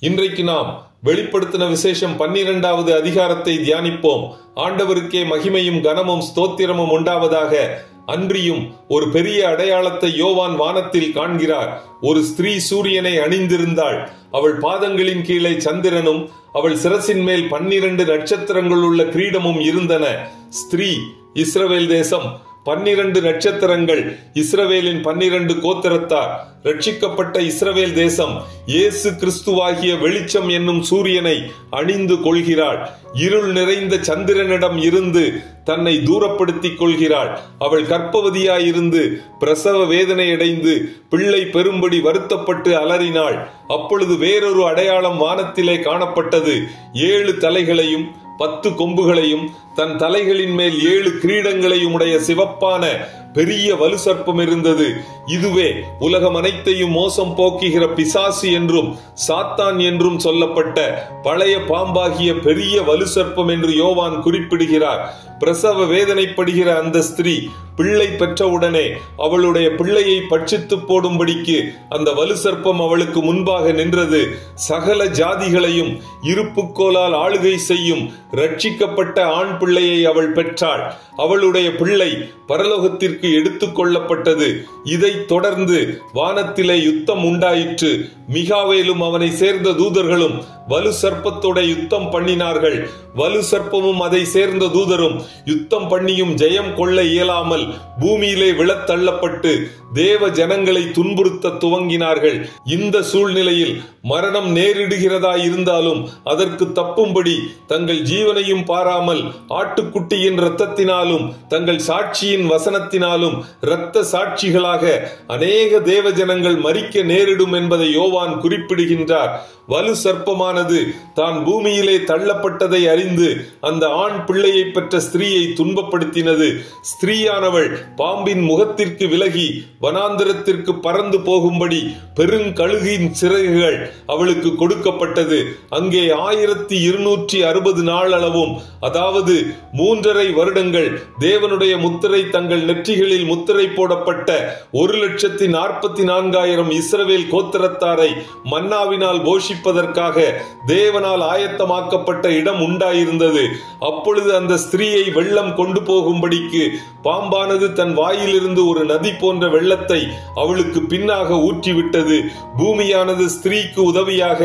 இன்றைக்கு நாம் வெளிப்படுத்தின விசேஷம் 12வது அதிகாரத்தை தியானிப்போம். ஆண்டவருக்கே மகிமையும் கனமும் ஸ்தோத்திரமும் உண்டாவதாக. அன்றியும் ஒரு பெரிய அடையாளத்தை யோவான் வானத்தில் காண்கிறார். ஒரு ஸ்திரீ சூரியனை அணிந்திருந்தாள். அவள் பாதங்களின் கீழே சந்திரனும் அவள் சிரசின் மேல் 12 நட்சத்திரங்கள் உள்ள கிரீடமும் இருந்தன. ஸ்திரீ இஸ்ரவேல் தேசம், 12 நட்சத்திரங்கள் இஸ்ரவேலின் 12 கோத்திரத்தார். ரட்சிக்கப்பட்ட இஸ்ரவேல் தேசம் இயேசு கிறிஸ்துவாகிய வெளிச்சம் என்னும் சூரியனை அணிந்து கொள்கிறாள். இருள் நிறைந்த சந்திரனிடம் இருந்து தன்னை தூரப்படுத்திக் கொள்கிறாள். அவள் கர்ப்பவதியாயிருந்து பிரசவ வேதனையடைந்து பிள்ளை பெறும்படி வருத்தப்பட்டு அலறினாள். அப்பொழுது வேறொரு அடையாளம் வானத்திலே காணப்பட்டது. 7 தலைகளையும் 10 கொம்புகளையும் தன் தலைகளின் மேல் 7 கிரீடங்களையும் உடைய சிவப்பான பெரிய வலு சர்ப்பம் இருந்தது. இதுவே உலகம் அனைத்தையும் மோசம் போக்குகிற பிசாசு என்றும் சாத்தான் என்றும் சொல்லப்பட்ட பழைய பாம்பாகிய பெரிய வலு சர்ப்பம் என்று யோவான் குறிப்பிடுகிறார். பிரசவ வேதனைப்படுகிற அந்த ஸ்திரீ பிள்ளை பெற்றவுடனே அவளுடைய பிள்ளையை பட்சித்து போடும்படிக்கு அந்த வலு சர்ப்பம் அவளுக்கு முன்பாக நின்றது. சகல ஜாதிகளையும் இருப்புக்கோலால் ஆளுகை செய்யும் ரட்சிக்கப்பட்ட ஆண் பிள்ளையை அவள் பெற்றாள். அவளுடைய பிள்ளை பரலோகத்திற்கு எடுத்துக் கொள்ளப்பட்டது. இதை தொடர்ந்து வானத்திலே யுத்தம் உண்டாயிற்று. மிகாவேலும் அவனை சேர்ந்த தூதர்களும் வலு சர்ப்பத்தோட யுத்தம் பண்ணினார்கள். வலு சர்ப்பமும் அதை சேர்ந்த தூதரும் யுத்தம் பண்ணியும் ஜெயம் கொள்ள இயலாமல் பூமியிலே விழத்தள்ளப்பட்டு தேவ ஜனங்களை துன்புறுத்த துவங்கினார்கள். இந்த சூழ்நிலையில் மரணம் நேரிடுகிறதா இருந்தாலும் அதற்கு தப்பும்படி தங்கள் ஜீவனையும் பாராமல் ஆட்டுக்குட்டியின் இரத்தத்தினாலும் தங்கள் சாட்சியின் வசனத்தினாலும் இரத்த சாட்சிகளாக அநேக தேவ ஜனங்கள் மரிக்க நேரிடும் என்பதை யோவான் குறிப்பிடுகின்றார். வலு சர்ப்பமானது தான் பூமியிலே தள்ளப்பட்டதை அறிந்து அந்த ஆண் பிள்ளையை பெற்ற ஸ்திரீயை துன்பப்படுத்தினது. ஸ்திரீயானவள் பாம்பின் முகத்திற்கு விலகி வனாந்திரத்திற்கு பறந்து போகும்படி பெருங்கழுகின் சிறகுகள் அவளுக்கு கொடுக்கப்பட்டது. அங்கே 1260 நாள் அளவும், அதாவது 3.5 வருடங்கள் தேவனுடைய முத்திரை தங்கள் நெற்றிகளில் முத்திரை போடப்பட்ட 1,44,000 இஸ்ரவேல் கோத்திரத்தாரை மன்னாவினால் போஷிப்பதற்காக தேவனால் ஆயத்தமாக்கப்பட்ட இடம் உண்டாயிருந்தது. அப்பொழுது அந்த ஸ்திரீயை வெள்ளம் கொண்டு போகும்படிக்கு பாம்பானது தன் வாயிலிருந்து ஒரு நதி போன்ற வெள்ளத்தை அவளுக்கு பின்னாக ஊற்றிவிட்டது. பூமியானது ஸ்திரீக்கு உதவியாக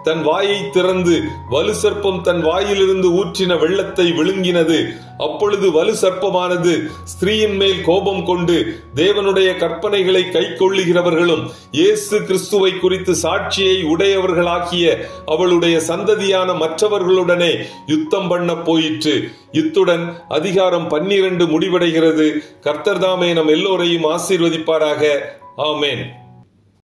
தன் வாயை திறந்து வலு சர்ப்பம் தன் வாயிலிருந்து ஊற்றின வெள்ளத்தை விழுங்கினது. அப்பொழுது வலு சர்ப்பமானது ஸ்திரீயின் மேல் கோபம் கொண்டு தேவனுடைய கற்பனைகளை கை கொள்ளுகிறவர்களும் இயேசு கிறிஸ்துவை குறித்து சாட்சியை உடையவர்களாகிய அவளுடைய சந்ததியான மற்றவர்களுடனே யுத்தம் பண்ண போயிற்று. இத்துடன் அதிகாரம் 12 முடிவடைகிறது. கர்த்தர் தாமே நம் எல்லோரையும் ஆசீர்வதிப்பாராக. ஆமென்.